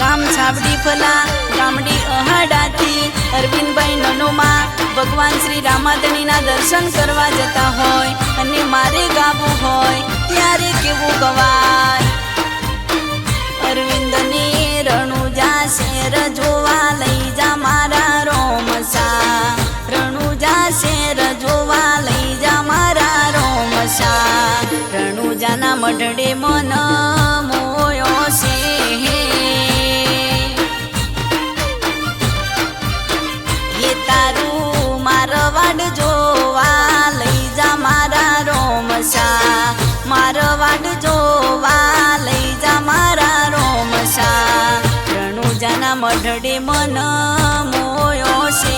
गाम छावडी फला गामडी अहाडाथी अरविंदभाई ननोमा भगवान श्री रामाधणीना दर्शन करवा जता होय अने मारे गावुं होय त्यारे केवुं गवाय। अरविंदनी रणुजा शेर जोवा लई जा मारा रोमसा, रणुजा शेर जोवा लई जा मारा रोमसा। रणुजाना मढडे मन मोयो से ये तारू मारवाड जोवा लई जा मारा रोमसा, मारवाड जोवा लई जा मारा रोमसा। रणुजाना मढडे मन मोयो से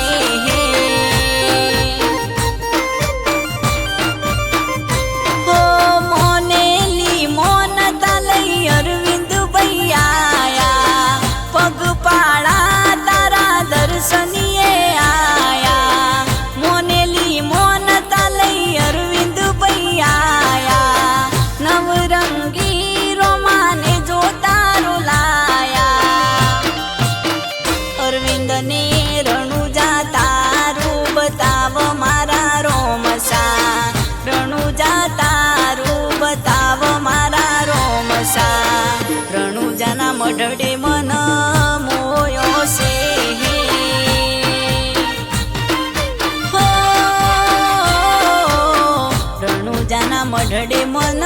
हो मोनेली मोनता लई अरविंद भैया पगपाळा तारा दर्शनीये आया। मोनेली मोनता लई अरविंद भैया नवरंगी रोमाने जो तारो लाया। अरविंद ने रणुजा तारू बताव मारा रोमसा, रणुजा तारू बताव मारा रोमसा। रणुजाना मढडे मन मोयो से हो रणुजाना मढडे मन